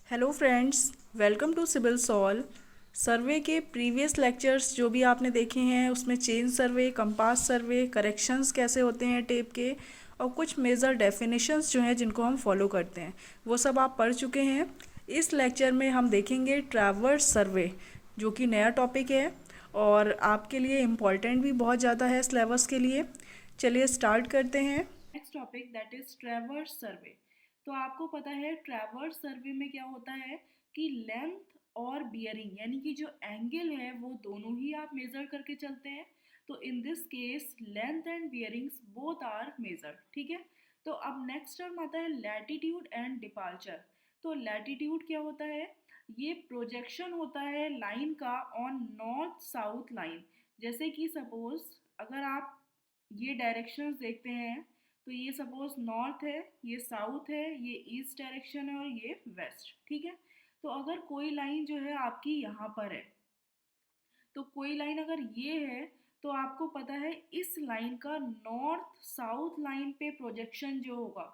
Hello friends, welcome to Civil Solve. Survey के previous lectures जो भी आपने देखे हैं उसमें chain survey, compass survey, corrections कैसे होते हैं टेप के और कुछ मेजर डेफिनेशंस जो हैं जिनको हम फॉलो करते हैं वो सब आप पढ़ चुके हैं। इस लेक्चर में हम देखेंगे ट्रैवर्स सर्वे जो कि नया टॉपिक है और आपके लिए इम्पॉर्टेंट भी बहुत ज़्यादा है सिलेबस के लिए। चलिए स्टार्ट करते हैं। Next topic that is traverse survey. तो आपको पता है ट्रैवर्स सर्वे में क्या होता है कि लेंथ और बियरिंग यानी कि जो एंगल है वो दोनों ही आप मेजर करके चलते हैं। तो in this case length and bearings both are measured. ठीक है। तो अब नेक्स्ट टर्म आता है लैटिट्यूड एंड डिपार्चर। तो लैटिट्यूड क्या होता है? ये प्रोजेक्शन होता है लाइन का ऑन नॉर्थ साउथ लाइन। जैसे कि सपोज अगर आप ये डायरेक्शंस देखते हैं तो ये सपोज नॉर्थ है, ये साउथ है, ये ईस्ट डायरेक्शन है और ये वेस्ट। ठीक है। तो अगर कोई लाइन जो है आपकी यहाँ पर है, तो कोई लाइन अगर ये है तो आपको पता है इस लाइन का नॉर्थ साउथ लाइन पे प्रोजेक्शन जो होगा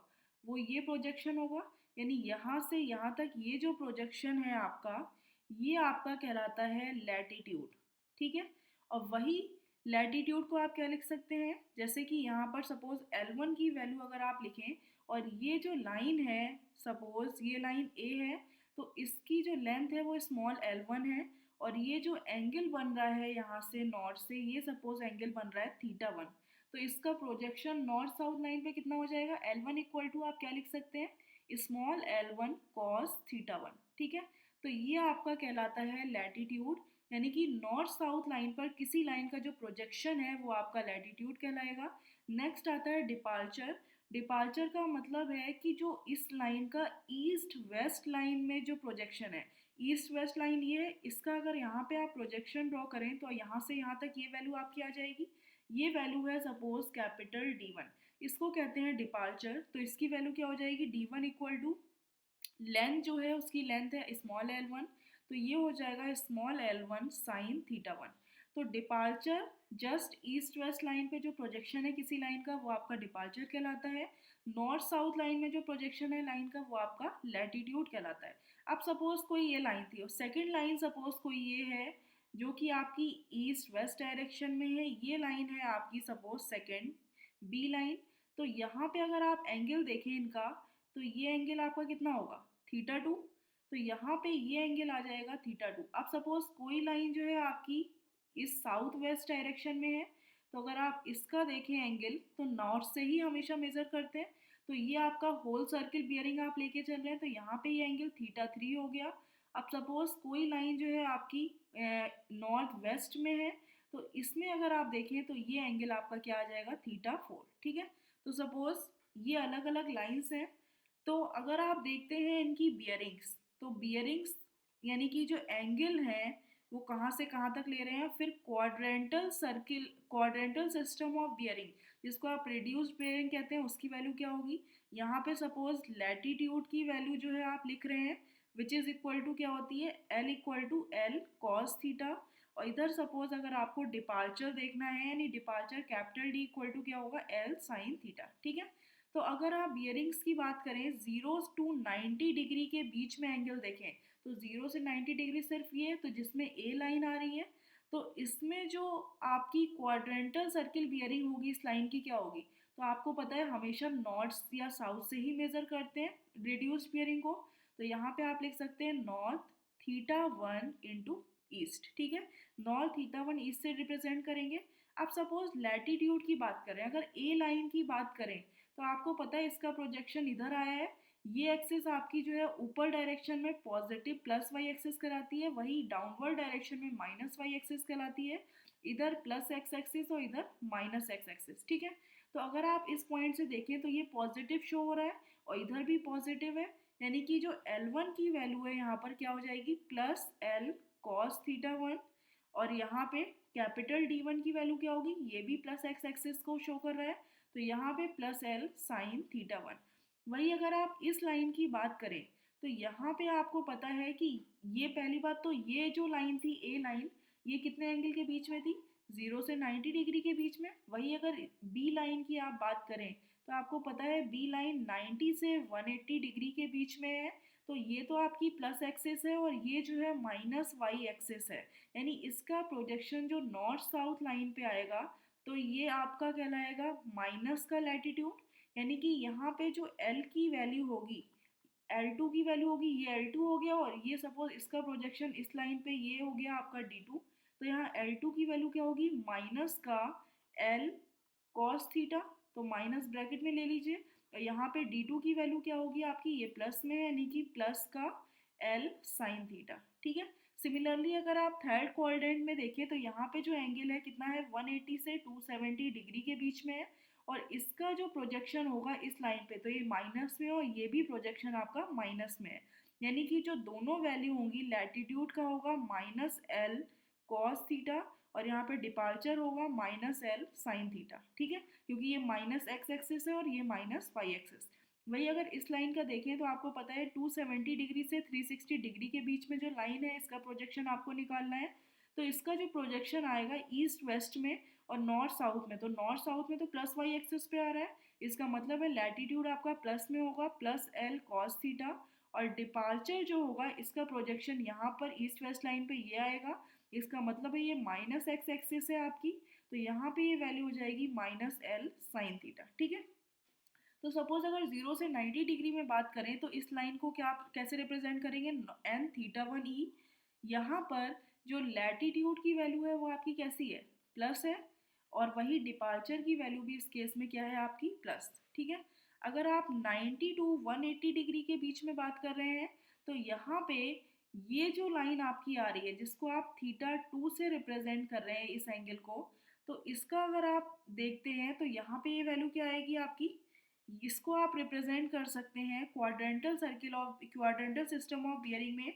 वो ये प्रोजेक्शन होगा। यानी यहाँ से यहाँ तक ये जो प्रोजेक्शन है आपका, ये आपका कहलाता है लैटिट्यूड। ठीक है। और वही लैटिट्यूड को आप क्या लिख सकते हैं, जैसे कि यहाँ पर सपोज L1 की वैल्यू अगर आप लिखें और ये जो लाइन है, सपोज ये लाइन ए है, तो इसकी जो लेंथ है वो स्मॉल L1 है और ये जो एंगल बन रहा है यहाँ से नॉर्थ से, ये सपोज एंगल बन रहा है थीटा 1। तो इसका प्रोजेक्शन नॉर्थ साउथ लाइन पे कितना हो जाएगा? L1 इक्वल टू आप क्या लिख सकते हैं, स्मॉल L1 कॉस थीटा 1। ठीक है। तो ये आपका कहलाता है लैटिट्यूड। यानी कि नॉर्थ साउथ लाइन पर किसी लाइन का जो प्रोजेक्शन है वो आपका लैटिट्यूड कहलाएगा। नेक्स्ट आता है डिपार्चर। डिपार्चर का मतलब है कि जो इस लाइन का ईस्ट वेस्ट लाइन में जो प्रोजेक्शन है, ईस्ट वेस्ट लाइन ये है, इसका अगर यहाँ पे आप प्रोजेक्शन ड्रॉ करें तो यहाँ से यहाँ तक ये वैल्यू आपकी आ जाएगी। ये वैल्यू है सपोज कैपिटल D1, इसको कहते हैं डिपार्चर। तो इसकी वैल्यू क्या हो जाएगी? D1 इक्वल टू लेंथ जो है उसकी लेंथ है स्मॉल L1, तो ये हो जाएगा स्मॉल L1 साइन थीटा 1। तो departure just east west line पे जो प्रोजेक्शन है किसी लाइन का वो आपका डिपार्चर कहलाता है। नॉर्थ साउथ लाइन में जो प्रोजेक्शन है लाइन का वो आपका लैटिट्यूड कहलाता है। अब सपोज कोई ये लाइन थी और सेकेंड लाइन सपोज कोई ये है जो कि आपकी ईस्ट वेस्ट डायरेक्शन में है, ये लाइन है आपकी सपोज सेकेंड बी लाइन। तो यहाँ पे अगर आप एंगल देखें इनका, तो ये एंगल आपका कितना होगा? थीटा 2। तो यहाँ पे ये एंगल आ जाएगा थीटा 2। अब सपोज कोई लाइन जो है आपकी इस साउथ वेस्ट डायरेक्शन में है, तो अगर आप इसका देखें एंगल तो नॉर्थ से ही हमेशा मेजर करते हैं। तो ये आपका होल सर्किल बियरिंग आप लेके चल रहे हैं, तो यहाँ पे ये एंगल थीटा 3 हो गया। अब सपोज कोई लाइन जो है आपकी नॉर्थ वेस्ट में है, तो इसमें अगर आप देखें तो ये एंगल आपका क्या आ जाएगा? थीटा 4। ठीक है। तो सपोज ये अलग अलग लाइंस हैं। तो अगर आप देखते हैं इनकी बियरिंग्स, तो बियरिंग्स यानी कि जो एंगल है वो कहाँ से कहाँ तक ले रहे हैं। फिर quadrantal circle, quadrantal system of bearing जिसको आप रिड्यूस्ड बियरिंग कहते हैं, उसकी वैल्यू क्या होगी? यहाँ पे सपोज लैटिट्यूड की वैल्यू जो है आप लिख रहे हैं विच इज इक्वल टू क्या होती है? L equal to L cos theta. और इधर सपोज अगर आपको डिपार्चर देखना है यानी departure capital D equal to क्या होगा? L sine theta. ठीक है। तो अगर आप बियरिंग्स की बात करें 0 to 90 डिग्री के बीच में एंगल देखें, तो 0 से 90 डिग्री सिर्फ ये है, तो जिसमें ए लाइन आ रही है, तो इसमें जो आपकी क्वाड्रेंटल सर्किल बियरिंग होगी इस लाइन की क्या होगी? तो आपको पता है हमेशा नॉर्थ या साउथ से ही मेजर करते हैं रिड्यूस्ड बियरिंग को। तो यहाँ पे आप लिख सकते हैं नॉर्थ थीटा 1 इंटू ईस्ट। ठीक है। नॉर्थ थीटा 1 ईस्ट से रिप्रेजेंट करेंगे। अब सपोज लैटिट्यूड की बात करें, अगर ए लाइन की बात करें, तो आपको पता है इसका प्रोजेक्शन इधर आया है। ये एक्सिस आपकी जो है ऊपर डायरेक्शन में पॉजिटिव प्लस वाई एक्सिस कहलाती है, वही डाउनवर्ड डायरेक्शन में माइनस वाई एक्सिस कहलाती है। इधर प्लस एक्स एक्सिस और इधर माइनस एक्स एक्सिस। ठीक है। तो अगर आप इस पॉइंट से देखें तो ये पॉजिटिव शो हो रहा है और इधर भी पॉजिटिव है। यानी कि जो L1 की वैल्यू है यहाँ पर क्या हो जाएगी? Plus L cos theta 1। और यहाँ पे कैपिटल D1 की वैल्यू क्या होगी? ये भी प्लस एक्स एक्सिस को शो कर रहा है, तो यहाँ पे प्लस L साइन थीटा 1। वही अगर आप इस लाइन की बात करें तो यहाँ पे आपको पता है कि ये पहली बात तो ये जो लाइन थी ए लाइन, ये कितने एंगल के बीच में थी? 0 से 90 डिग्री के बीच में। वही अगर बी लाइन की आप बात करें तो आपको पता है बी लाइन 90 से 180 डिग्री के बीच में है। तो ये तो आपकी प्लस एक्सिस है और ये जो है माइनस वाई एक्सिस है, यानी इसका प्रोजेक्शन जो नॉर्थ साउथ लाइन पे आएगा तो ये आपका कहलाएगा माइनस का लैटिट्यूड, यानी कि यहाँ पे जो एल की वैल्यू होगी, L2 की वैल्यू होगी, ये L2 हो गया और ये सपोज इसका प्रोजेक्शन इस लाइन पे ये हो गया आपका D2, तो यहाँ L2 की वैल्यू क्या होगी, माइनस का L कॉस थीटा, तो माइनस ब्रैकेट में ले लीजिए, और यहाँ पे D2 की वैल्यू क्या होगी आपकी, ये प्लस में है यानी कि प्लस का L साइन थीटा। ठीक है, सिमिलरली अगर आप थर्ड क्वाड्रेंट में देखें तो यहाँ पे जो एंगल है कितना है, 180 से 270 डिग्री के बीच में है, और इसका जो प्रोजेक्शन होगा इस लाइन पे तो ये माइनस में और ये भी प्रोजेक्शन आपका माइनस में है, यानी कि जो दोनों वैल्यू होंगी, लैटिट्यूड का होगा माइनस एल कॉस थीटा और यहाँ पे डिपार्चर होगा माइनस एल साइन थीटा। ठीक है, क्योंकि ये माइनस एक्स एक्सिस है और ये माइनस वाई एक्सिस। वही अगर इस लाइन का देखें तो आपको पता है 270 डिग्री से 360 डिग्री के बीच में जो लाइन है इसका प्रोजेक्शन आपको निकालना है, तो इसका जो प्रोजेक्शन आएगा ईस्ट वेस्ट में और नॉर्थ साउथ में, तो नॉर्थ साउथ में तो प्लस वाई एक्सिस पे आ रहा है, इसका मतलब है लैटिट्यूड आपका प्लस में होगा प्लस एल कॉस थीटा, और डिपार्चर जो होगा इसका प्रोजेक्शन यहाँ पर ईस्ट वेस्ट लाइन पे ये आएगा, इसका मतलब है ये माइनस एक्स एक्सिस है आपकी, तो यहाँ पे ये वैल्यू हो जाएगी माइनस एल साइन थीटा। ठीक है, तो सपोज अगर 0 से 90 डिग्री में बात करें तो इस लाइन को क्या आप कैसे रिप्रेजेंट करेंगे, एन थीटा वन ई, यहाँ पर जो लैटिट्यूड की वैल्यू है वो आपकी कैसी है, प्लस है, और वही डिपार्चर की वैल्यू भी इस केस में क्या है आपकी, प्लस। ठीक है, अगर आप 90 टू 180 डिग्री के बीच में बात कर रहे हैं तो यहाँ पे ये जो लाइन आपकी आ रही है जिसको आप थीटा 2 से रिप्रेजेंट कर रहे हैं इस एंगल को, तो इसका अगर आप देखते हैं तो यहाँ पे ये वैल्यू क्या आएगी आपकी, इसको आप रिप्रेजेंट कर सकते हैं quadrantal circle of quadrantal system of bearing में,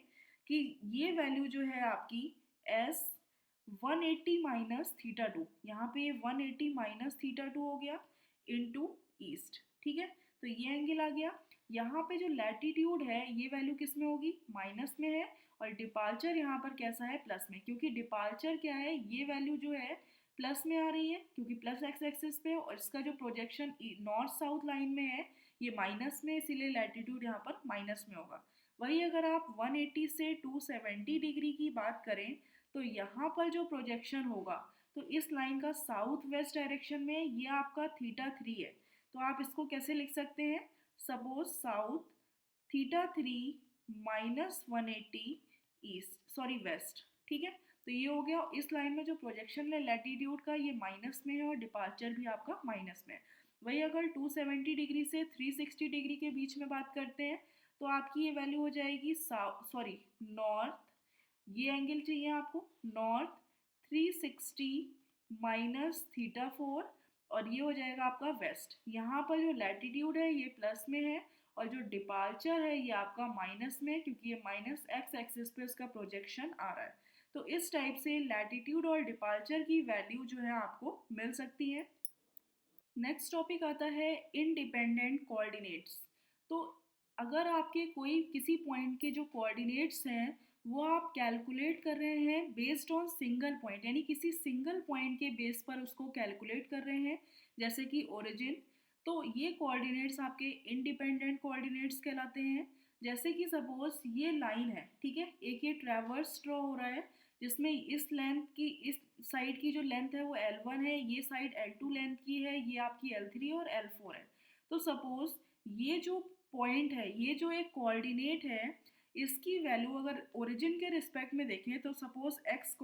कि ये वैल्यू जो है आपकी एस 180 माइनस थीटा टू, यहाँ पे ये 180 माइनस थीटा टू हो गया इनटू ईस्ट। ठीक है, तो ये एंगल आ गया, यहाँ पे जो लैटिट्यूड है ये वैल्यू किस में होगी, माइनस में है, और डिपार्चर यहाँ पर कैसा है, प्लस में, क्योंकि डिपार्चर क्या है, ये वैल्यू जो है प्लस में आ रही है क्योंकि प्लस एक्स एक्सिस पे, और इसका जो प्रोजेक्शन नॉर्थ साउथ लाइन में है ये माइनस में, इसीलिए लैटिट्यूड यहाँ पर माइनस में होगा। वही अगर आप 180 से 270 डिग्री की बात करें तो यहाँ पर जो प्रोजेक्शन होगा तो इस लाइन का साउथ वेस्ट डायरेक्शन में ये आपका थीटा 3 है, तो आप इसको कैसे लिख सकते हैं, suppose south theta 3 minus 180 east sorry west. ठीक है, तो ये हो गया, इस लाइन में जो प्रोजेक्शन है लैटिट्यूड का ये माइनस में है और डिपार्चर भी आपका माइनस में है। वही अगर 270 डिग्री से 360 डिग्री के बीच में बात करते हैं तो आपकी ये वैल्यू हो जाएगी सॉरी नॉर्थ, ये एंगल चाहिए आपको, नॉर्थ 360 माइनस थीटा 4, और ये हो जाएगा आपका वेस्ट। यहाँ पर जो लैटिट्यूड है ये प्लस में है और जो डिपार्चर है ये आपका माइनस में, क्योंकि ये माइनस एक्स एक्सिस पे उसका प्रोजेक्शन आ रहा है। तो इस टाइप से लैटिट्यूड और डिपार्चर की वैल्यू जो है आपको मिल सकती है। नेक्स्ट टॉपिक आता है इंडिपेंडेंट कोऑर्डिनेट्स। तो अगर आपके कोई किसी पॉइंट के जो कोऑर्डिनेट्स हैं वो आप कैलकुलेट कर रहे हैं बेस्ड ऑन सिंगल पॉइंट, यानी किसी सिंगल पॉइंट के बेस पर उसको कैलकुलेट कर रहे हैं, जैसे कि ओरिजिन, तो ये कोऑर्डिनेट्स आपके इंडिपेंडेंट कोऑर्डिनेट्स कहलाते हैं। जैसे कि सपोज ये लाइन है, ठीक है, एक ये ट्रैवर्स ड्रॉ हो रहा है जिसमें इस लेंथ की, इस साइड की जो लेंथ है वो L1 है, ये साइड L2 लेंथ की है, ये आपकी L3 और L4 है। तो सपोज ये जो पॉइंट है, ये जो एक कोऑर्डिनेट है, इसकी वैल्यू अगर ओरिजिन के रिस्पेक्ट में देखें तो सपोज x,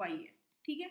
y है। ठीक है,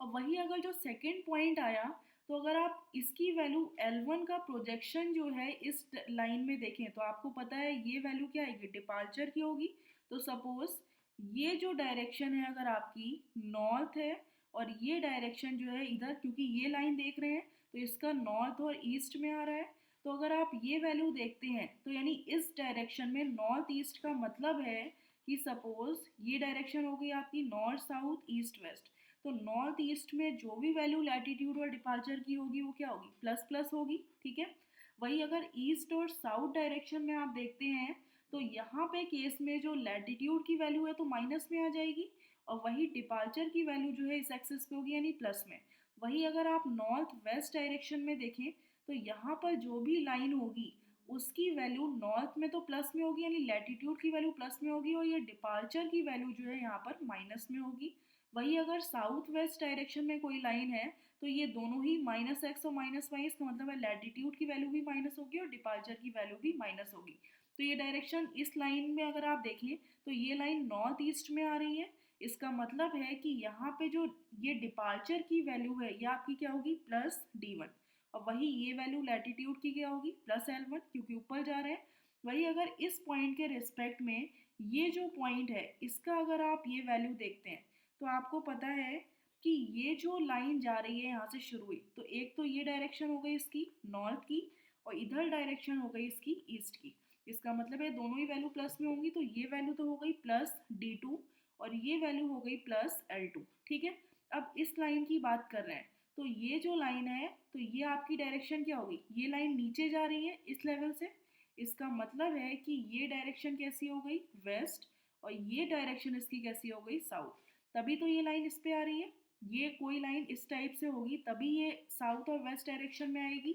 और वही अगर जो सेकेंड पॉइंट आया तो अगर आप इसकी वैल्यू L1 का प्रोजेक्शन जो है इस लाइन में देखें तो आपको पता है ये वैल्यू क्या आएगी, डिपार्चर की होगी। तो सपोज ये जो डायरेक्शन है अगर आपकी नॉर्थ है और ये डायरेक्शन जो है इधर, क्योंकि ये लाइन देख रहे हैं तो इसका नॉर्थ और ईस्ट में आ रहा है, तो अगर आप ये वैल्यू देखते हैं तो यानी इस डायरेक्शन में नॉर्थ ईस्ट का मतलब है कि सपोज ये डायरेक्शन हो गई आपकी नॉर्थ साउथ ईस्ट वेस्ट, तो नॉर्थ ईस्ट में जो भी वैल्यू लैटिट्यूड और डिपार्चर की होगी वो क्या होगी, प्लस प्लस होगी। ठीक है, वही अगर ईस्ट और साउथ डायरेक्शन में आप देखते हैं तो यहाँ पे केस में जो लैटिट्यूड की वैल्यू है तो माइनस में आ जाएगी और वही डिपार्चर की वैल्यू जो है इस एक्सिस पे होगी यानी प्लस में। वही अगर आप नॉर्थ वेस्ट डायरेक्शन में देखें तो यहाँ पर जो भी लाइन होगी उसकी वैल्यू नॉर्थ में तो प्लस में होगी, यानी लैटिट्यूड की वैल्यू प्लस में होगी, और ये डिपार्चर की वैल्यू जो है यहाँ पर माइनस में होगी। वही अगर साउथ वेस्ट डायरेक्शन में कोई लाइन है तो ये दोनों ही -x और -y, इसका मतलब है लैटिट्यूड की वैल्यू भी माइनस होगी और डिपार्चर की वैल्यू भी माइनस होगी। तो ये डायरेक्शन इस लाइन में अगर आप देखें तो ये लाइन नॉर्थ ईस्ट में आ रही है। इसका मतलब है कि यहाँ पे जो ये डिपार्चर की वैल्यू है ये आपकी क्या होगी, +d1। और वही ये वैल्यू लैटिट्यूड की क्या होगी, +L1, क्योंकि ऊपर जा रहे हैं। वही अगर इस पॉइंट के रिस्पेक्ट में ये जो पॉइंट है इसका अगर आप ये वैल्यू देखते हैं तो आपको पता है कि ये जो लाइन जा रही है यहाँ से शुरू हुई, तो एक तो ये डायरेक्शन हो गई इसकी नॉर्थ की और इधर डायरेक्शन हो गई इसकी ईस्ट की। इसका मतलब है दोनों ही वैल्यू प्लस में होंगी, तो ये वैल्यू तो हो गई +d2 और ये वैल्यू हो गई +L2। ठीक है, अब इस लाइन की बात कर रहे हैं, तो ये जो लाइन है तो ये आपकी डायरेक्शन क्या होगी, ये लाइन नीचे जा रही है इस लेवल से। इसका मतलब है कि ये डायरेक्शन कैसी हो गई, वेस्ट, और ये डायरेक्शन इसकी कैसी हो गई, साउथ। तभी तो ये लाइन इस पे आ रही है। ये कोई लाइन इस टाइप से होगी तभी ये साउथ और वेस्ट डायरेक्शन में आएगी।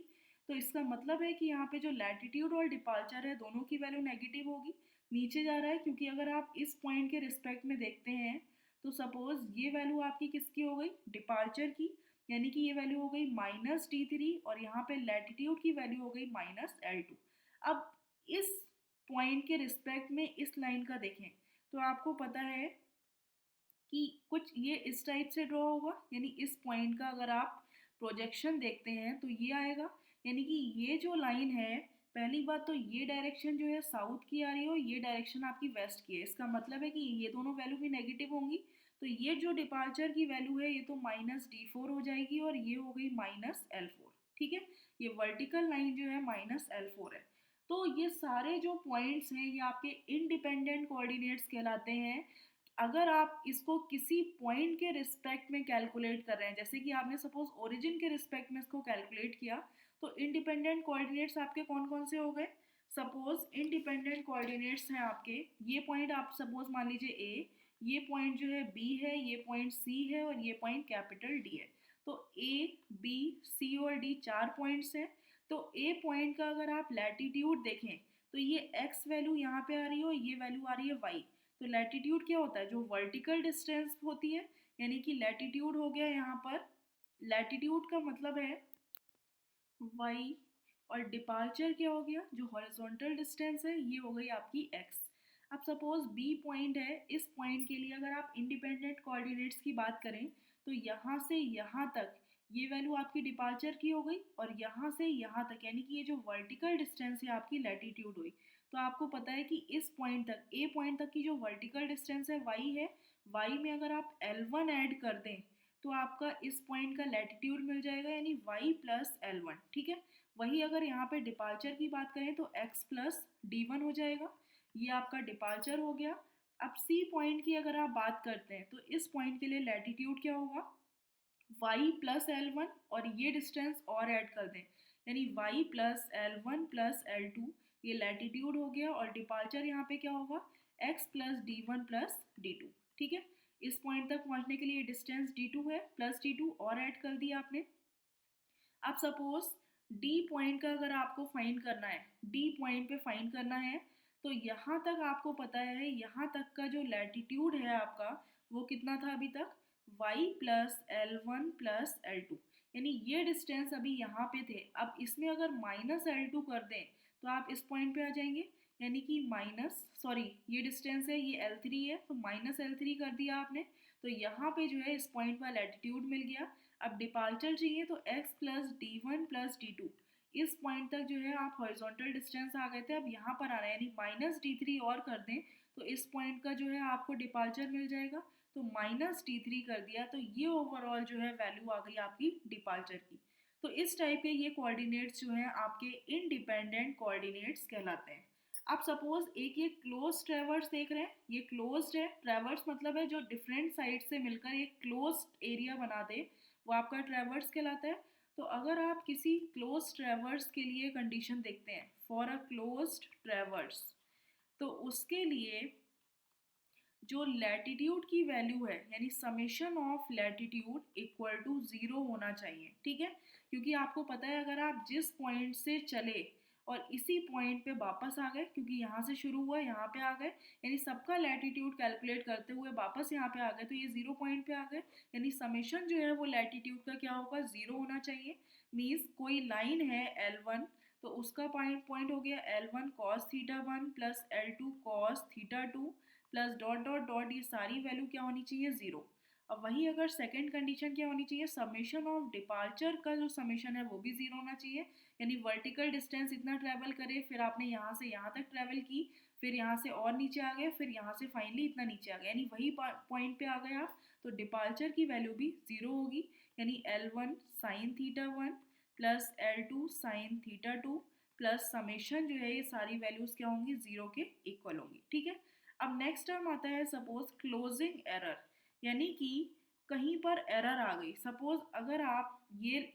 तो इसका मतलब है कि यहाँ पे जो लैटिट्यूड और डिपार्चर है दोनों की वैल्यू नेगेटिव होगी, नीचे जा रहा है। क्योंकि अगर आप इस पॉइंट के रिस्पेक्ट में देखते हैं तो सपोज ये वैल्यू आपकी किसकी हो गई, डिपार्चर की, यानी कि ये वैल्यू हो गई -d3 और यहाँ पे लैटिट्यूड की वैल्यू हो गई -L2। अब इस पॉइंट के रिस्पेक्ट में इस लाइन का देखें तो आपको पता है कि कुछ ये इस टाइप से ड्रॉ होगा, यानी इस पॉइंट का अगर आप प्रोजेक्शन देखते हैं तो ये आएगा। यानी कि ये जो लाइन है, पहली बात तो ये डायरेक्शन जो है साउथ की आ रही है और ये डायरेक्शन आपकी वेस्ट की है। इसका मतलब है कि ये दोनों वैल्यू भी नेगेटिव होंगी। तो ये जो डिपार्चर की वैल्यू है ये तो -d4 हो जाएगी और ये हो गई -L4। ठीक है, ये वर्टिकल लाइन जो है -L4 है। तो ये सारे जो पॉइंट्स हैं ये आपके इंडिपेंडेंट कोऑर्डिनेट्स कहलाते हैं। अगर आप इसको किसी पॉइंट के रिस्पेक्ट में कैलकुलेट कर रहे हैं, जैसे कि आपने सपोज ओरिजिन के रिस्पेक्ट में इसको कैलकुलेट किया, तो इंडिपेंडेंट कोऑर्डिनेट्स आपके कौन कौन से हो गए। सपोज इंडिपेंडेंट कोऑर्डिनेट्स हैं आपके, ये पॉइंट आप सपोज मान लीजिए ए, ये पॉइंट जो है बी है, ये पॉइंट सी है और ये पॉइंट कैपिटल डी है। तो ए, बी, सी और डी 4 पॉइंट्स हैं। तो ए पॉइंट का अगर आप लैटिट्यूड देखें तो ये एक्स वैल्यू यहाँ पे आ रही है और ये वैल्यू आ रही है वाई। तो लैटिट्यूड क्या होता है, जो वर्टिकल डिस्टेंस होती है, यानी कि लैटिट्यूड हो गया यहाँ पर, लैटिट्यूड का मतलब है वाई, और डिपार्चर क्या हो गया, जो हॉरिजॉन्टल डिस्टेंस है ये हो गई आपकी एक्स। अब सपोज बी पॉइंट है, इस पॉइंट के लिए अगर आप इंडिपेंडेंट कोऑर्डिनेट्स की बात करें तो यहाँ से यहाँ तक ये वैल्यू आपकी डिपार्चर की हो गई और यहाँ से यहाँ तक यानी कि ये जो वर्टिकल डिस्टेंस है आपकी लैटिट्यूड हुई। तो आपको पता है कि इस पॉइंट तक, ए पॉइंट तक की जो वर्टिकल डिस्टेंस है वाई है, वाई में अगर आप L1 ऐड कर दें तो आपका इस पॉइंट का लैटिट्यूड मिल जाएगा, यानी y + L1। ठीक है, वही अगर यहाँ पे डिपार्चर की बात करें तो x + d1 हो जाएगा, ये आपका डिपार्चर हो गया। अब सी पॉइंट की अगर आप बात करते हैं तो इस पॉइंट के लिए लैटिट्यूड क्या होगा, y + L1 और ये डिस्टेंस और ऐड कर दें, यानी y + L1 + L2, ये लैटिट्यूड हो गया। और डिपार्चर यहाँ पे क्या होगा, x + d1 + d2। ठीक है, इस पॉइंट तक पहुँचने के लिए डिस्टेंस d2 है, +d2 और ऐड कर दिया आपने। अब सपोज डी पॉइंट का अगर आपको फाइंड करना है, डी पॉइंट पे फाइंड करना है, तो यहाँ तक आपको पता है, यहाँ तक का जो लैटिट्यूड है आपका वो कितना था अभी तक, y + L1 + L2, यानी ये डिस्टेंस अभी यहाँ पे थे। अब इसमें अगर -L2 कर दें तो आप इस पॉइंट पे आ जाएंगे, यानी कि ये डिस्टेंस है, ये L3 है, तो -L3 कर दिया आपने। तो यहाँ पे जो है इस पॉइंट का लैटिट्यूड मिल गया। अब डिपार्चर चाहिए तो x + d1 + d2, इस पॉइंट तक जो है आप हॉरिजॉन्टल डिस्टेंस आ गए थे। अब यहाँ पर आना है, यानी -d3 और कर दें तो इस पॉइंट का जो है आपको डिपार्चर मिल जाएगा। तो -d3 कर दिया, तो ये ओवरऑल जो है वैल्यू आ गई आपकी डिपार्चर की। तो इस टाइप के ये कोऑर्डिनेट्स जो हैं आपके इंडिपेंडेंट कोऑर्डिनेट्स कहलाते हैं। आप सपोज एक ये क्लोज ट्रेवर्स देख रहे हैं, ये क्लोज्ड है, ट्रेवर्स मतलब है जो डिफरेंट साइड से मिलकर एक क्लोज्ड एरिया बना दे, वो आपका ट्रेवर्स कहलाता है। तो अगर आप किसी क्लोज ट्रेवर्स के लिए कंडीशन देखते हैं, फॉर अ क्लोज्ड ट्रेवर्स, तो उसके लिए जो लैटिट्यूड की वैल्यू है, यानी समेशन ऑफ लैटिट्यूड = 0 होना चाहिए। ठीक है, क्योंकि आपको पता है अगर आप जिस पॉइंट से चले और इसी पॉइंट पे वापस आ गए, क्योंकि यहाँ से शुरू हुआ यहाँ पे आ गए, यानी सबका लैटिट्यूड कैलकुलेट करते हुए वापस यहाँ पे आ गए, तो ये 0 पॉइंट पे आ गए, यानी समेशन जो है वो लैटिट्यूड का क्या होगा, 0 होना चाहिए। मीन्स कोई लाइन है L1, तो उसका पॉइंट हो गया L1 cos theta 1 plus L2 cos theta 2 plus dot dot dot, ये सारी वैल्यू क्या होनी चाहिए, 0। अब वही अगर सेकंड कंडीशन क्या होनी चाहिए, समेशन ऑफ डिपार्चर का जो समेशन है वो भी 0 होना चाहिए, यानी वर्टिकल डिस्टेंस इतना ट्रैवल करे, फिर आपने यहाँ से यहाँ तक ट्रैवल की, फिर यहाँ से और नीचे आ गए, फिर यहाँ से फाइनली इतना नीचे आ गया, यानी वही पॉइंट पे आ गए आप, तो डिपार्चर की वैल्यू भी 0 होगी, यानी L1 sine theta 1 plus L2 sine theta 2 plus summation जो है ये सारी वैल्यूज क्या होंगी, 0 के इक्वल होंगी। ठीक है, अब नेक्स्ट टर्म आता है सपोज क्लोजिंग एरर, यानी कि कहीं पर एरर आ गई। सपोज अगर आप ये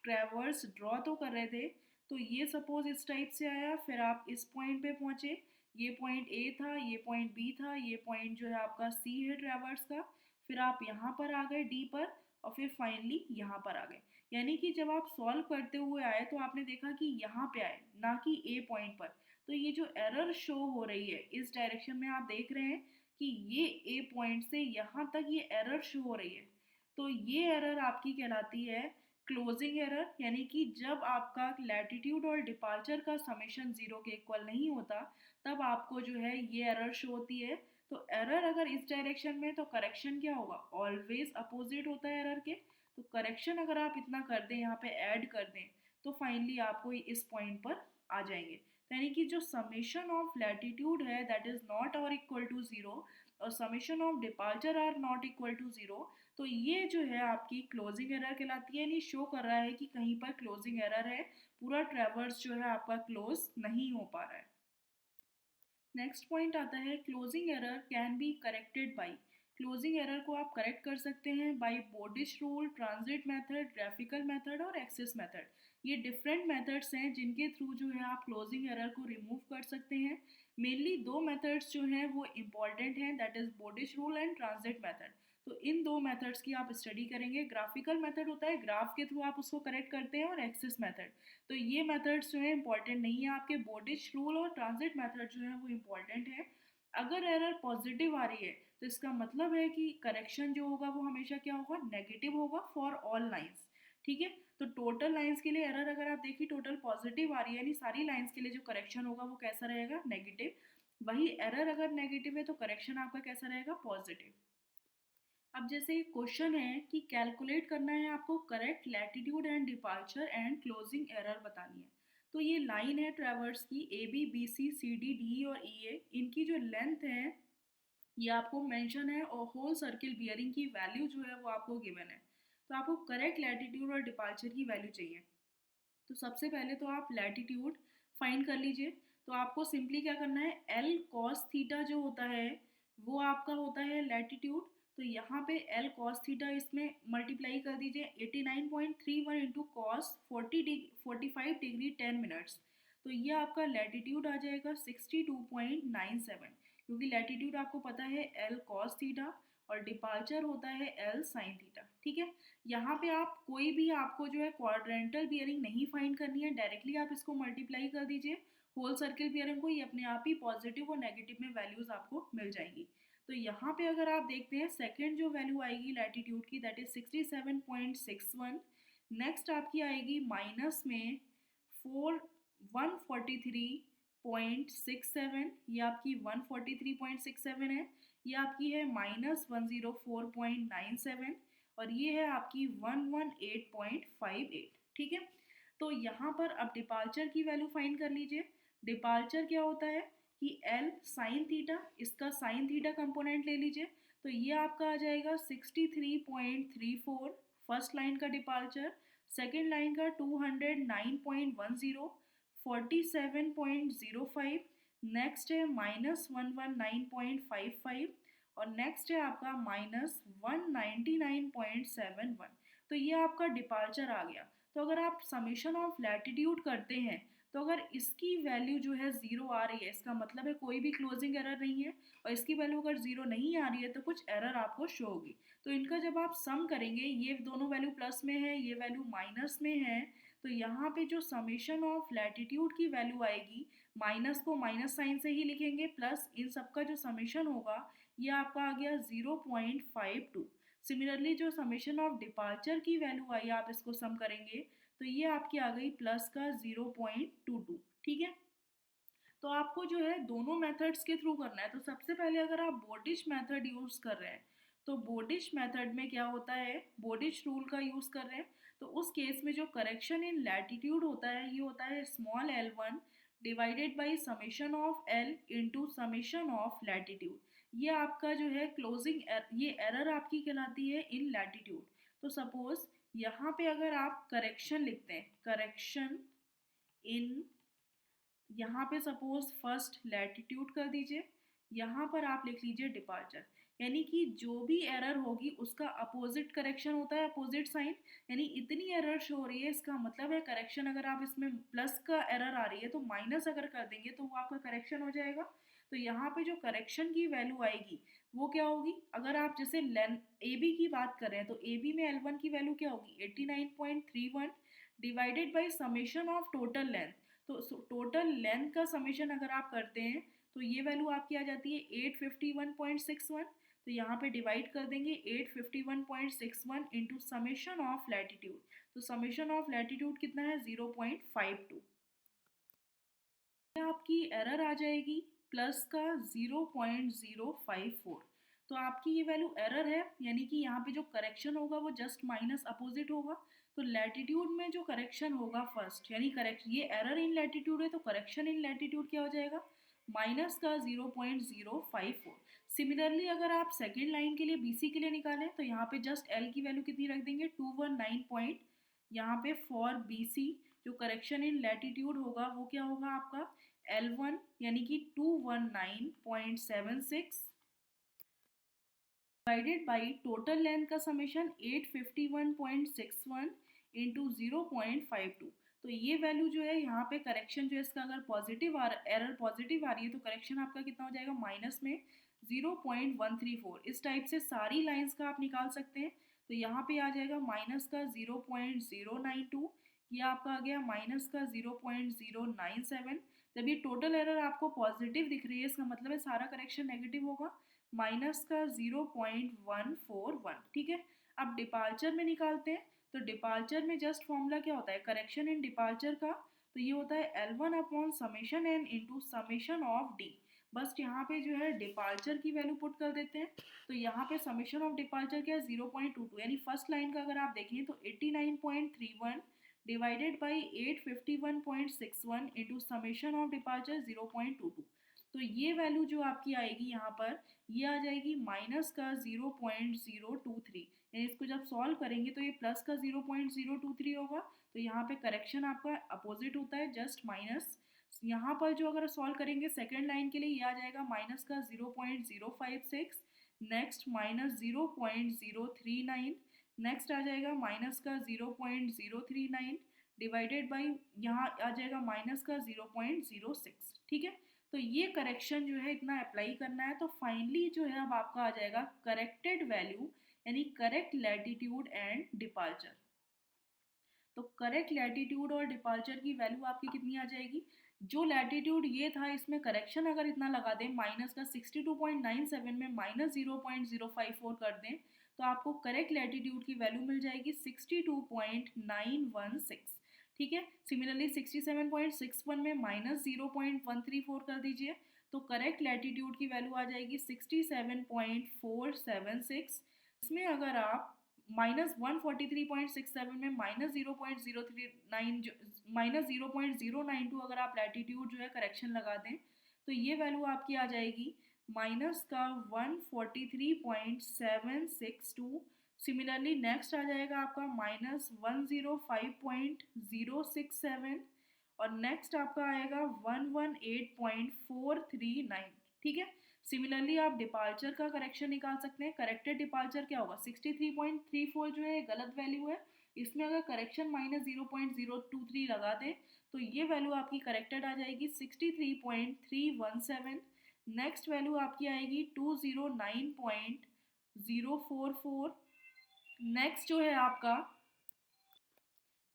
ट्रैवर्स ड्रॉ तो कर रहे थे, तो ये सपोज इस टाइप से आया, फिर आप इस पॉइंट पे पहुंचे, ये पॉइंट ए था, ये पॉइंट बी था, ये पॉइंट जो है आपका सी है ट्रैवर्स का, फिर आप यहाँ पर आ गए डी पर, और फिर फाइनली यहाँ पर आ गए। यानी कि जब आप सॉल्व करते हुए आए तो आपने देखा कि यहाँ पे आए, ना कि ए पॉइंट पर, तो ये जो एरर शो हो रही है इस डायरेक्शन में, आप देख रहे हैं कि ये ए पॉइंट से यहाँ तक ये एरर शो हो रही है, तो ये एरर आपकी कहलाती है क्लोजिंग एरर, यानी कि जब आपका लैटिट्यूड और डिपार्चर का समेशन 0 के इक्वल नहीं होता, तब आपको जो है ये एरर शो होती है। तो एरर अगर इस डायरेक्शन में, तो करेक्शन क्या होगा, ऑलवेज अपोजिट होता है एरर के, तो करेक्शन अगर आप इतना कर दें, यहाँ पे ऐड कर दें, तो फाइनली आपको इस पॉइंट पर आ जाएंगे। तो यानी कि जो समेशन ऑफ लैटिट्यूड है दैट इज नॉट और इक्वल टू 0, और summation of departure are not equal to 0, तो ये जो है आपकी क्लोजिंग एरर कहलाती है, यानी शो कर रहा है कि कहीं पर क्लोजिंग एरर है, पूरा ट्रैवर्स जो है आपका क्लोज नहीं हो पा रहा है। नेक्स्ट पॉइंट आता है closing error can be corrected by, closing error को आप करेक्ट कर सकते हैं by Bowditch rule, transit method, graphical method और एक्सेस मेथड। ये डिफरेंट मेथड्स हैं जिनके थ्रू जो है आप क्लोजिंग एरर को रिमूव कर सकते हैं। मेनली दो मेथड्स जो हैं वो इम्पॉर्टेंट हैं, that is Bowditch rule and transit method. तो इन दो मेथड्स की आप स्टडी करेंगे। ग्राफिकल मेथड होता है, ग्राफ के थ्रू आप उसको करेक्ट करते हैं, और एक्सेस मेथड, तो ये मेथड्स जो है इंपॉर्टेंट नहीं है आपके। बोडिश रूल और ट्रांजिट मेथड जो है वो इंपॉर्टेंट है। अगर एरर पॉजिटिव आ रही है तो इसका मतलब है कि करेक्शन जो होगा वो हमेशा क्या होगा, नेगेटिव होगा फॉर ऑल लाइंस। ठीक है, तो टोटल लाइंस के लिए एरर अगर आप देखिए टोटल पॉजिटिव आ रही है, यानी सारी लाइंस के लिए जो करेक्शन होगा वो कैसा रहेगा, नेगेटिव। वही एरर अगर नेगेटिव है तो करेक्शन आपका कैसा रहेगा, पॉजिटिव। अब जैसे क्वेश्चन है कि कैलकुलेट करना है आपको correct latitude and departure and closing error बतानी है। तो ये लाइन है ट्रैवर्स की, A B B C C D D और ई ए, इनकी जो लेंथ है ये आपको मेंशन है, और होल सर्किल बियरिंग की वैल्यू जो है वो आपको गिवन है। तो आपको करेक्ट लैटिट्यूड और डिपार्चर की वैल्यू चाहिए। तो सबसे पहले तो आप लैटिट्यूड फाइंड कर लीजिए। तो आपको सिंपली क्या करना है, एल कॉस थीटा जो होता है वो आपका होता है लैटिट्यूड। तो यहाँ पे एल कॉस थीटा इसमें मल्टीप्लाई कर दीजिए 89.31 इंटू कॉस 45 डिग्री 10 मिनट्स। तो ये आपका लैटिट्यूड आ जाएगा 62.97, क्योंकि लैटिट्यूड आपको पता है एल कॉस थीटा और डिपार्चर होता है एल साइन थीटा। ठीक है, यहाँ पे आप कोई भी आपको जो है क्वाड्रेंटल बियरिंग नहीं फाइंड करनी है, डायरेक्टली आप इसको मल्टीप्लाई कर दीजिए होल सर्किल बियरिंग को, ये अपने आप ही पॉजिटिव और नेगेटिव में वैल्यूज आपको मिल जाएंगी। तो यहाँ पे अगर आप देखते हैं सेकेंड जो वैल्यू आएगी लैटिट्यूड की दैट इज 67.61। नेक्स्ट आपकी आएगी माइनस में 143.67, ये आपकी 143.67 है, ये आपकी है -104.97, और ये है आपकी 118.58। ठीक है, तो यहाँ पर अब डिपार्चर की वैल्यू फाइंड कर लीजिए। डिपार्चर क्या होता है कि एल साइन थीटा, इसका साइन थीटा कंपोनेंट ले लीजिए, तो ये आपका आ जाएगा 63.34 फर्स्ट लाइन का डिपार्चर, सेकेंड लाइन का 209.10, 47.05, नेक्स्ट है -119.55, और नेक्स्ट है आपका -199.71। तो ये आपका डिपार्चर आ गया। तो अगर आप समेशन ऑफ लैटिट्यूड करते हैं तो अगर इसकी वैल्यू जो है 0 आ रही है, इसका मतलब है कोई भी क्लोजिंग एरर नहीं है, और इसकी वैल्यू अगर 0 नहीं आ रही है तो कुछ एरर आपको शो होगी। तो इनका जब आप सम करेंगे, ये दोनों वैल्यू प्लस में है, ये वैल्यू माइनस में है, तो तो यहाँ पे जो समेशन ऑफ लैटिट्यूड की वैल्यू आएगी, माइनस को माइनस साइन से ही लिखेंगे, प्लस इन सबका जो समेशन होगा ये आपका आ गया 0.52। सिमिलरली जो समेशन ऑफ डिपार्चर की वैल्यू आई, आप इसको सम करेंगे तो ये आपकी आ गई प्लस का 0.22। ठीक है, तो आपको जो है दोनों मेथड्स के थ्रू करना है। तो सबसे पहले अगर आप बोर्डिश मेथड यूज़ कर रहे हैं तो बोर्डिश मेथड में क्या होता है, बोर्डिश रूल का यूज़ कर रहे हैं तो उस केस में जो करेक्शन इन लैटिट्यूड होता है ये होता है small l1 divided by summation of l into summation of latitude. ये आपका जो है क्लोजिंग ये एरर आपकी कहलाती है इन लैटिट्यूड। तो सपोज यहाँ पे अगर आप करेक्शन लिखते हैं, करेक्शन इन, यहाँ पे सपोज फर्स्ट लैटिट्यूड कर दीजिए, यहाँ पर आप लिख लीजिए डिपार्चर, यानी कि जो भी एरर होगी उसका अपोजिट करेक्शन होता है, अपोजिट साइन। यानी इतनी एरर शो हो रही है, इसका मतलब है करेक्शन, अगर आप इसमें प्लस का एरर आ रही है तो माइनस अगर कर देंगे तो वो आपका करेक्शन हो जाएगा। तो यहाँ पे जो करेक्शन की वैल्यू आएगी वो क्या होगी, अगर आप जैसे लेंथ ए बी की बात करें तो ए बी में L1 की वैल्यू क्या होगी 89.31 divided by summation of total length. तो टोटल लेंथ का समेशन अगर आप करते हैं तो ये वैल्यू आपकी आ जाती है 851.61। तो यहाँ पे डिवाइड कर देंगे 851.61 इंटू समेशन ऑफ लैटिट्यूड। तो समेशन ऑफ लैटिट्यूड कितना है 0.52। आपकी एरर आ जाएगी प्लस का 0.054। तो आपकी ये वैल्यू एरर है, यानी कि यहाँ पे जो करेक्शन होगा वो जस्ट माइनस अपोजिट होगा। तो लैटिट्यूड में जो करेक्शन होगा फर्स्ट, यानी करेक्शन, ये एरर इन लैटिट्यूड है तो करेक्शन इन लैटिट्यूड क्या हो जाएगा माइनस का 0.054। सिमिलरली अगर आप सेकेंड लाइन के लिए BC के लिए निकालें तो यहाँ पे जस्ट L की वैल्यू कितनी रख देंगे 219 पॉइंट, यहाँ पे फॉर BC जो करेक्शन इन लैटिट्यूड होगा वो क्या होगा आपका L1 यानी कि 219.76 डिवाइडेड बाई टोटल लेंथ का समेशन 851.61 इंटू 0.52। तो ये वैल्यू जो है यहाँ पे करेक्शन जो है इसका अगर पॉजिटिव एरर पॉजिटिव आ रही है तो करेक्शन आपका कितना हो जाएगा माइनस में 0.134। इस टाइप से सारी लाइंस का आप निकाल सकते हैं। तो यहाँ पे आ जाएगा माइनस का 0.092, ये आपका आ गया माइनस का 0.097। जब ये टोटल एरर आपको पॉजिटिव दिख रही है इसका मतलब है सारा करेक्शन नेगेटिव होगा, माइनस का 0.141। ठीक है, अब डिपार्चर में निकालते हैं। तो डिपार्चर में जस्ट फॉर्मूला क्या होता है करेक्शन इन डिपार्चर का, तो ये होता है L1 upon summation n into summation of d। बस यहाँ पे जो है डिपार्चर की वैल्यू पुट कर देते हैं। तो यहाँ पे समेशन ऑफ डिपार्चर क्या है 0.22, यानी फर्स्ट लाइन का अगर आप देखें तो 89.31 divided by 851.61 into summation of departure 0.22। तो ये वैल्यू जो आपकी आएगी यहाँ पर ये आ जाएगी माइनस का 0.023, यानी इसको जब सॉल्व करेंगे तो ये प्लस का 0.023 होगा। तो यहाँ पे करेक्शन आपका अपोजिट होता है जस्ट माइनस। यहाँ पर जो अगर सॉल्व करेंगे सेकेंड लाइन के लिए ये आ जाएगा माइनस का 0.056, नेक्स्ट माइनस 0.039, नेक्स्ट आ जाएगा माइनस का 0.039 डिवाइडेड बाई यहाँ आ जाएगा माइनस का 0.06। ठीक है, तो ये करेक्शन जो है इतना अप्लाई करना है। तो फाइनली जो है अब आपका आ जाएगा करेक्टेड वैल्यू, यानी करेक्ट लैटिट्यूड एंड डिपार्चर। तो करेक्ट लैटिट्यूड और डिपार्चर की वैल्यू आपकी कितनी आ जाएगी, जो लैटिट्यूड ये था इसमें करेक्शन अगर इतना लगा दें माइनस का 62.97 में माइनस 0.054 कर दें तो आपको करेक्ट लैटिट्यूड की वैल्यू मिल जाएगी 62.916। ठीक है, सिमिलरली 67.61 में माइनस 0.134 कर दीजिए तो करेक्ट लैटिट्यूड की वैल्यू आ जाएगी 67.476। इसमें अगर आप माइनस 143.67 में माइनस 0.039 माइनस 0.092 अगर आप लैटिट्यूड जो है करेक्शन लगा दें तो ये वैल्यू आपकी आ जाएगी माइनस का 143.762। सिमिलरली नेक्स्ट आ जाएगा आपका माइनस 105.067 और नेक्स्ट आपका आएगा 118.439। ठीक है, सिमिलरली आप डिपार्चर का करेक्शन निकाल सकते हैं। करेक्टेड डिपार्चर क्या होगा 63.34 जो है गलत वैल्यू है, इसमें अगर करेक्शन माइनस 0.023 लगा दें तो ये वैल्यू आपकी करेक्टेड आ जाएगी 63.317। नेक्स्ट वैल्यू आपकी आएगी 209.044। नेक्स्ट जो है आपका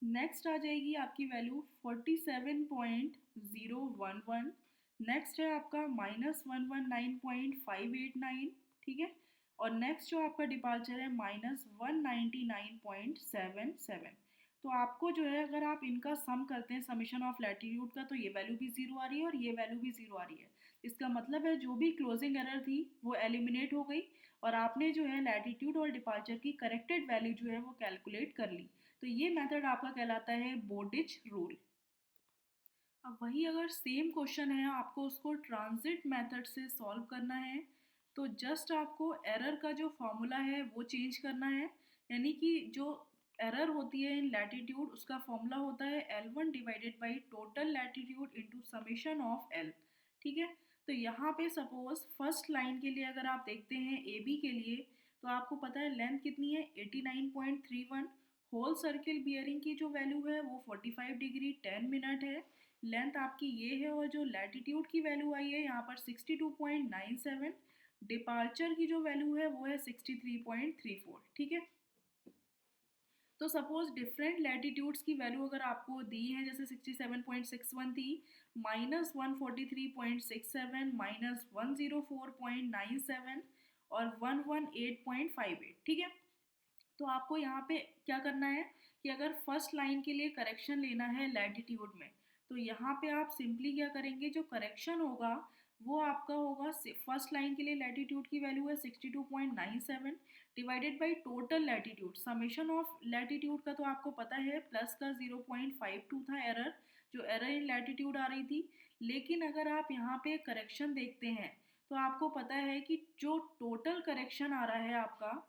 नेक्स्ट आ जाएगी आपकी वैल्यू 47.011। नेक्स्ट है आपका -119.589, ठीक है। और नेक्स्ट जो आपका डिपार्चर है -199.77। तो आपको जो है अगर आप इनका सम करते हैं समीशन ऑफ लैटिट्यूड का, तो ये वैल्यू भी ज़ीरो आ रही है और ये वैल्यू भी ज़ीरो आ रही है। इसका मतलब है जो भी क्लोजिंग एरर थी वो एलिमिनेट हो गई और आपने जो है लैटिट्यूड और डिपार्चर की करेक्टेड वैल्यू जो है वो कैलकुलेट कर ली। तो ये मेथड आपका कहलाता है बोर्डिच रूल। अब वही अगर सेम क्वेश्चन है आपको उसको ट्रांजिट मेथड से सॉल्व करना है, तो जस्ट आपको एरर का जो फॉर्मूला है वो चेंज करना है। यानी कि जो एरर होती है इन लैटिट्यूड उसका फॉर्मूला होता है L1 divided by total latitude into summation of L, ठीक है। तो यहाँ पे सपोज फर्स्ट लाइन के लिए अगर आप देखते हैं AB के लिए, तो आपको पता है लेंथ कितनी है 89.31। होल सर्किल बियरिंग की जो वैल्यू है वो 45 डिग्री 10 मिनट है। लेंथ आपकी ये है और जो लैटिट्यूड की वैल्यू आई है यहाँ पर 62.97। डिपार्चर की जो वैल्यू है वो है 63.34, ठीक है। तो सपोज डिफरेंट लैटिट्यूड्स की वैल्यू अगर आपको दी है, जैसे 67.61 थी, -143.67, -104.97 और 118.58, ठीक है। तो आपको यहाँ पे क्या करना है कि अगर फर्स्ट लाइन के लिए करेक्शन लेना है लैटिट्यूड में, तो यहाँ पे आप सिंपली क्या करेंगे, जो करेक्शन होगा वो आपका होगा फर्स्ट लाइन के लिए लैटिट्यूड की वैल्यू है 62.97 divided by total latitude. Summation of latitude का तो आपको पता है प्लस का 0.52 था एरर, जो एरर इन लैटिट्यूड आ रही थी। लेकिन अगर आप यहाँ पे करेक्शन देखते हैं तो आपको पता है कि जो टोटल करेक्शन आ रहा है आपका,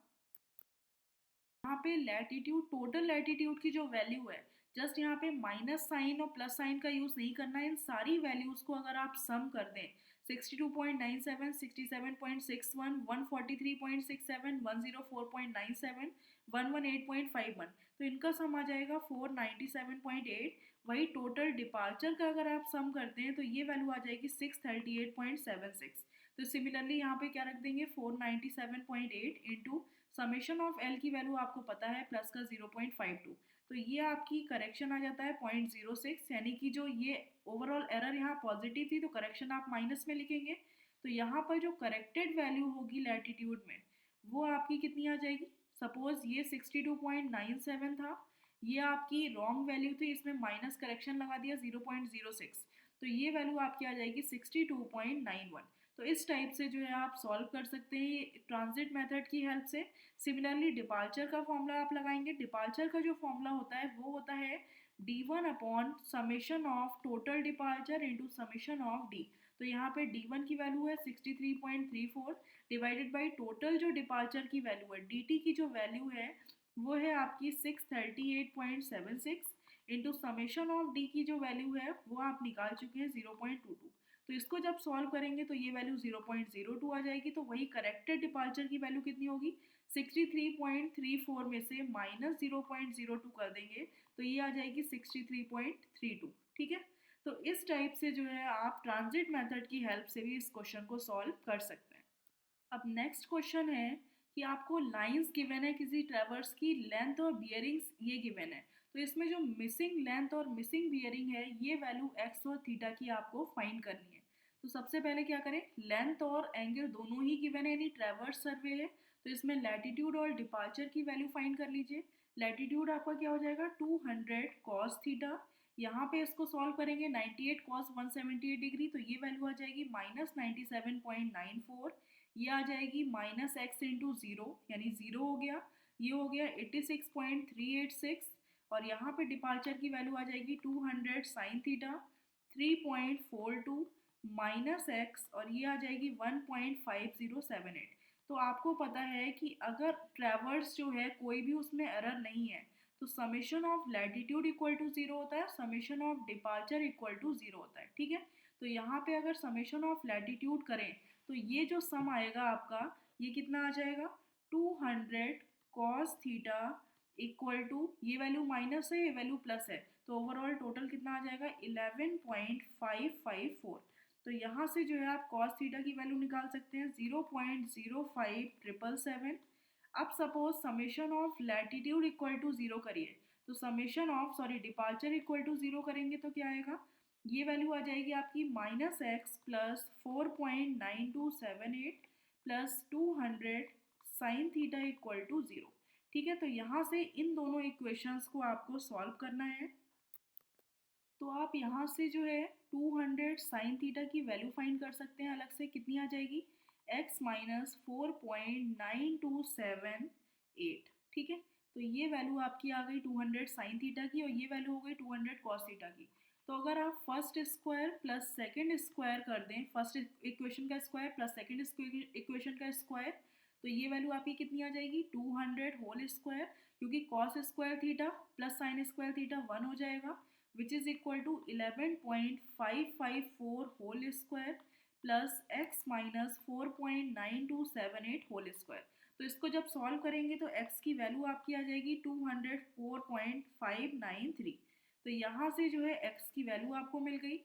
यहाँ पे लैटिट्यूड टोटल लैटिट्यूड की जो वैल्यू है, जस्ट यहाँ पे माइनस साइन और प्लस साइन का यूज नहीं करना है। इन सारी वैल्यूज को अगर आप सम कर दें 62.97, 67.61, 143.67, 104.97, 118.51, तो इनका सम आ जाएगा 497.8। वही टोटल डिपार्चर का अगर आप सम करते हैं तो ये वैल्यू आ जाएगी 638.76। तो सिमिलरली यहाँ पे क्या रख देंगे 497.8 इंटू समेशन ऑफ एल की वैल्यू आपको पता है प्लस का 0.52। तो ये आपकी करेक्शन आ जाता है 0.06, यानी कि जो ये ओवरऑल एरर यहाँ पॉजिटिव थी तो करेक्शन आप माइनस में लिखेंगे। तो यहाँ पर जो करेक्टेड वैल्यू होगी लैटिट्यूड में वो आपकी कितनी आ जाएगी, सपोज ये 62.97 था, ये आपकी रॉन्ग वैल्यू थी, इसमें माइनस करेक्शन लगा दिया 0.06, तो ये वैल्यू आपकी आ जाएगी 62.91। तो इस टाइप से जो है आप सॉल्व कर सकते हैं ट्रांजिट मेथड की हेल्प से। सिमिलरली डिपार्चर का फॉर्मूला आप लगाएंगे। डिपार्चर का जो फॉर्मूला होता है वो होता है D1 upon summation of total departure into summation of D। तो यहाँ पे D1 की वैल्यू है 63.34 डिवाइडेड बाई टोटल जो डिपार्चर की वैल्यू है DT की जो वैल्यू है वो है आपकी 638.76 इंटू समेशन ऑफ D की जो वैल्यू है वो आप निकाल चुके हैं 0.22। तो इसको जब सॉल्व करेंगे तो ये वैल्यू 0.02 आ जाएगी। तो वही करेक्टेड डिपार्चर की वैल्यू कितनी होगी, 63.34 में से माइनस 0.02 कर देंगे तो ये आ जाएगी 63.32, ठीक है। तो इस टाइप से जो है आप ट्रांजिट मेथड की हेल्प से भी इस क्वेश्चन को सॉल्व कर सकते हैं। अब नेक्स्ट क्वेश्चन है कि आपको लाइंस गिवन है किसी ट्रेवर्स की, लेंथ और बियरिंग्स ये गिवन है। तो इसमें जो मिसिंग लेंथ और मिसिंग बियरिंग है ये वैल्यू एक्स और थीटा की आपको फाइंड करनी है। तो सबसे पहले क्या करें, लेंथ और एंगल दोनों ही गिवन है, यानी ट्रेवर्स सर्वे है, तो इसमें लैटिट्यूड और डिपार्चर की वैल्यू फाइंड कर लीजिए। लैटिट्यूड आपका क्या हो जाएगा 200 कॉस थीटा, यहाँ पे इसको सॉल्व करेंगे 98 कॉस 178 डिग्री, तो ये वैल्यू आ जाएगी -97.94। ये आ जाएगी माइनस एक्स इंटू जीरो, यानी जीरो हो गया, ये हो गया 86.386। और यहाँ पे डिपार्चर की वैल्यू आ जाएगी 200 साइन थीटा 3.42 माइनस एक्स, और ये आ जाएगी 1.5078। तो आपको पता है कि अगर ट्रेवर्स जो है कोई भी उसमें एरर नहीं है तो summation of latitude equal to zero होता है, summation of departure equal to zero होता है, ठीक है। तो यहाँ पे अगर समेशन ऑफ लैटिट्यूड करें तो ये जो सम आएगा आपका ये कितना आ जाएगा 200 कॉस थीटा इक्वल टू, ये वैल्यू माइनस है ये वैल्यू प्लस है, तो ओवरऑल टोटल कितना आ जाएगा 11.554। तो यहाँ से जो है आप कॉस थीटा की वैल्यू निकाल सकते हैं 0.05777। अब suppose summation of latitude equal to zero करिए तो summation of departure equal to 0 करेंगे तो क्या आएगा, ये वैल्यू आ जाएगी आपकी -x plus 4.9278 plus 200 sine theta equal to 0। ठीक है, तो यहाँ से इन दोनों इक्वेशंस को आपको सॉल्व करना है। तो आप यहाँ से जो है 200 साइन थीटा की वैल्यू फाइंड कर सकते हैं अलग से, कितनी आ जाएगी, x माइनस 4.9278। ठीक है, तो ये वैल्यू आपकी आ गई 200 साइन थीटा की और ये वैल्यू हो गई 200 कॉस थीटा की। तो अगर आप first square plus second square कर दें, फर्स्ट इक्वेशन का स्क्वायर प्लस सेकंड इक्वेशन का स्क्वायर, तो ये वैल्यू आपकी कितनी आ जाएगी 200 होल स्क्वायर, क्योंकि cos square theta plus sine square theta 1 हो जाएगा, which is equal to 11.554 whole square plus x minus 4.9278 whole square. तो इसको जब सॉल्व करेंगे तो x की वैल्यू आपकी आ जाएगी 204.593। तो यहाँ से जो है x की वैल्यू आपको मिल गई।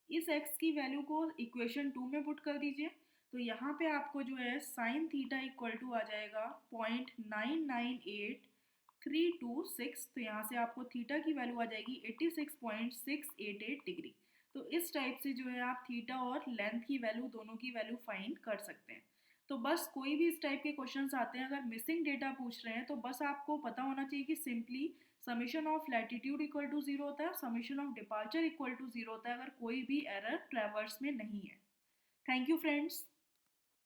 इस x की वैल्यू को इक्वेशन 2 में पुट कर दीजिए, तो यहाँ पे आपको जो है साइन थीटा इक्वल टू आ जाएगा 0.998326। तो यहाँ से आपको थीटा की वैल्यू आ जाएगी 86.688 डिग्री। तो इस टाइप से जो है आप थीटा और लेंथ की वैल्यू, दोनों की वैल्यू फाइंड कर सकते हैं। तो बस कोई भी इस टाइप के क्वेश्चंस आते हैं, अगर मिसिंग डेटा पूछ रहे हैं तो बस आपको पता होना चाहिए कि simply summation of latitude equal to 0 होता है, summation of departure equal to 0 होता है, अगर कोई भी एरर ट्रैवर्स में नहीं है। Thank you friends.